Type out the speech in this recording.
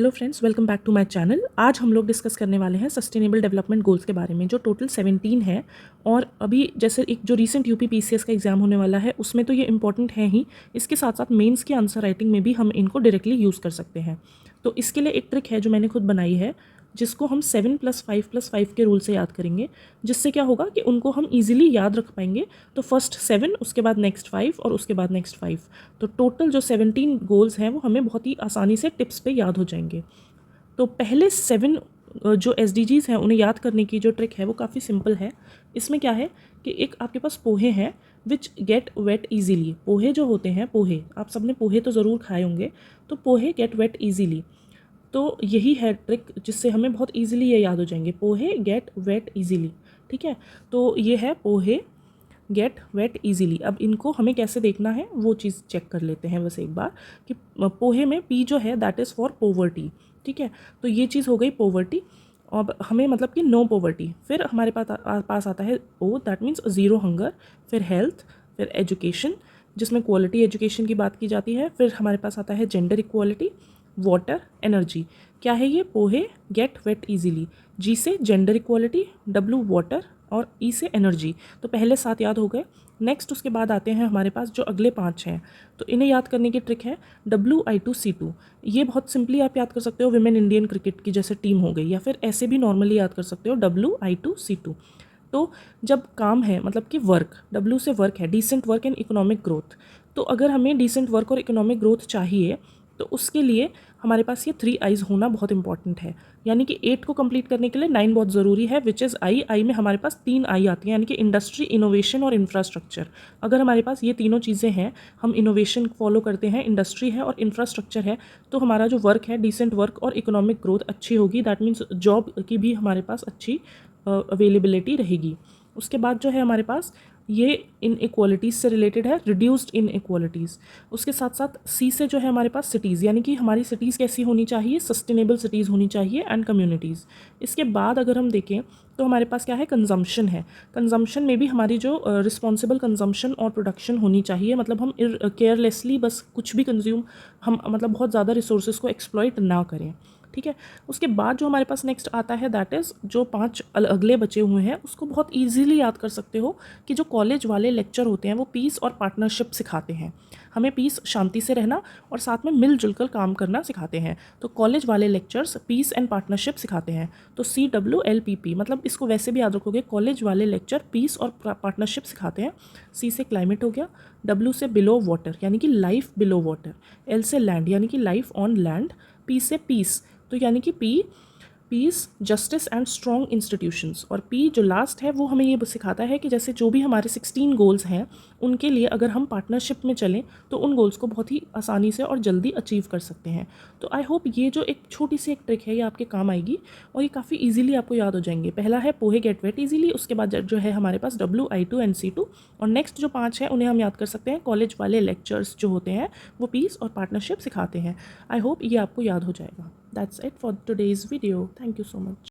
Hello friends, welcome back to my channel. आज हम लोग डिस्कस करने वाले हैं सस्टेनेबल डेवलपमेंट गोल्स के बारे में, जो टोटल 17 है। और अभी जैसे एक जो रीसेंट यूपी पीसीएस का एग्जाम होने वाला है उसमें तो ये इंपॉर्टेंट है ही, इसके साथ साथ मेंस की आंसर राइटिंग में भी हम इनको डायरेक्टली यूज़ कर सकते हैं। तो इसके लिए एक ट्रिक है जो मैंने खुद बनाई है, जिसको हम 7+5+5 के रूल से याद करेंगे, जिससे क्या होगा कि उनको हम इजीली याद रख पाएंगे। तो फर्स्ट 7, उसके बाद नेक्स्ट 5 और उसके बाद नेक्स्ट 5। तो टोटल जो 17 गोल्स हैं वो हमें बहुत ही आसानी से टिप्स पे याद हो जाएंगे। तो पहले 7 जो SDGs हैं उन्हें याद करने की जो ट्रिक है वो काफ़ी सिंपल है। इसमें क्या है कि एक आपके पास पोहे हैं विच गेट वेट ईजीली। पोहे जो होते हैं, पोहे आप सबने पोहे तो ज़रूर खाए होंगे। तो पोहे गेट वेट ईजीली, तो यही है ट्रिक जिससे हमें बहुत इजीली ये याद हो जाएंगे। पोहे गेट वेट इजीली, ठीक है। तो ये है पोहे गेट वेट इजीली। अब इनको हमें कैसे देखना है वो चीज़ चेक कर लेते हैं बस एक बार, कि पोहे में पी जो है दैट इज़ फॉर पोवर्टी, ठीक है। तो ये चीज़ हो गई पोवर्टी। अब हमें मतलब कि नो पोवर्टी। फिर हमारे पास आता है ओ, दैट मीन्स ज़ीरो हंगर। फिर हेल्थ, फिर एजुकेशन जिसमें क्वालिटी एजुकेशन की बात की जाती है। फिर हमारे पास आता है जेंडर इक्वालिटी, वाटर, एनर्जी। क्या है ये? पोहे गेट वेट इजीली। जी से जेंडर इक्वालिटी, डब्ल्यू वाटर और ई से एनर्जी। तो पहले 7 याद हो गए। नेक्स्ट उसके बाद आते हैं हमारे पास जो अगले 5 हैं, तो इन्हें याद करने की ट्रिक है WI2C2। ये बहुत सिंपली आप याद कर सकते हो, विमेन इंडियन क्रिकेट की जैसे टीम हो गई, या फिर ऐसे भी नॉर्मली याद कर सकते हो WI2C2। तो जब काम है मतलब कि वर्क, W से वर्क है, decent work and economic growth. तो अगर हमें डिसेंट वर्क और इकोनॉमिक ग्रोथ चाहिए तो उसके लिए हमारे पास ये 3 आईज़ होना बहुत इंपॉर्टेंट है। यानी कि 8 को कंप्लीट करने के लिए 9 बहुत ज़रूरी है, विच इज़ आई में हमारे पास 3 आई आती हैं, यानी कि इंडस्ट्री, इनोवेशन और इंफ्रास्ट्रक्चर। अगर हमारे पास ये तीनों चीज़ें हैं, हम इनोवेशन फॉलो करते हैं, इंडस्ट्री है और इंफ्रास्ट्रक्चर है, तो हमारा जो वर्क है डिसेंट वर्क और इकोनॉमिक ग्रोथ अच्छी होगी। दैट मीन्स जॉब की भी हमारे पास अच्छी अवेलेबिलिटी रहेगी। उसके बाद जो है हमारे पास ये इन इक्वालिटीज़ से रिलेटेड है, रिड्यूस्ड इन इक्वालिटीज़। उसके साथ साथ सी से जो है हमारे पास सिटीज़, यानी कि हमारी सिटीज़ कैसी होनी चाहिए, सस्टेनेबल सिटीज़ होनी चाहिए, एंड कम्युनिटीज़। इसके बाद अगर हम देखें तो हमारे पास क्या है, कंजम्पशन है। कंजम्पशन में भी हमारी जो रिस्पॉन्सिबल कंजम्पशन और प्रोडक्शन होनी चाहिए, मतलब हम केयरलेसली बस कुछ भी कंज्यूम, हम मतलब बहुत ज़्यादा रिसोर्सेज को एक्सप्लॉइट ना करें, ठीक है। उसके बाद जो हमारे पास नेक्स्ट आता है दैट इज़ जो 5 अगले बचे हुए हैं, उसको बहुत इजीली याद कर सकते हो कि जो कॉलेज वाले लेक्चर होते हैं वो पीस और पार्टनरशिप सिखाते हैं। हमें पीस, शांति से रहना और साथ में मिलजुल कर काम करना सिखाते हैं। तो कॉलेज वाले लेक्चर्स पीस एंड पार्टनरशिप सिखाते हैं। तो CWLPP, मतलब इसको वैसे भी याद रखोगे, कॉलेज वाले लेक्चर पीस और पार्टनरशिप सिखाते हैं। C से क्लाइमेट हो गया, W से बिलो वाटर यानी कि लाइफ बिलो वाटर, L से लैंड यानी कि लाइफ ऑन लैंड, P से पीस, तो यानी कि peace, justice and strong institutions. और पी जो लास्ट है वो हमें ये सिखाता है कि जैसे जो भी हमारे 16 गोल्स हैं उनके लिए अगर हम पार्टनरशिप में चलें तो उन गोल्स को बहुत ही आसानी से और जल्दी अचीव कर सकते हैं। तो आई होप ये जो एक छोटी सी एक ट्रिक है ये आपके काम आएगी और ये काफ़ी ईजिली आपको याद हो जाएंगे। पहला है पोहे गेट वेट ईजिली, उसके बाद जो है हमारे पास WI2 and C2, और नेक्स्ट जो 5 हैं उन्हें हम याद कर सकते हैं, कॉलेज वाले लेक्चर्स जो होते हैं वो पीस और पार्टनरशिप सिखाते हैं। आई होप ये आपको याद हो जाएगा। That's it for today's video. Thank you so much.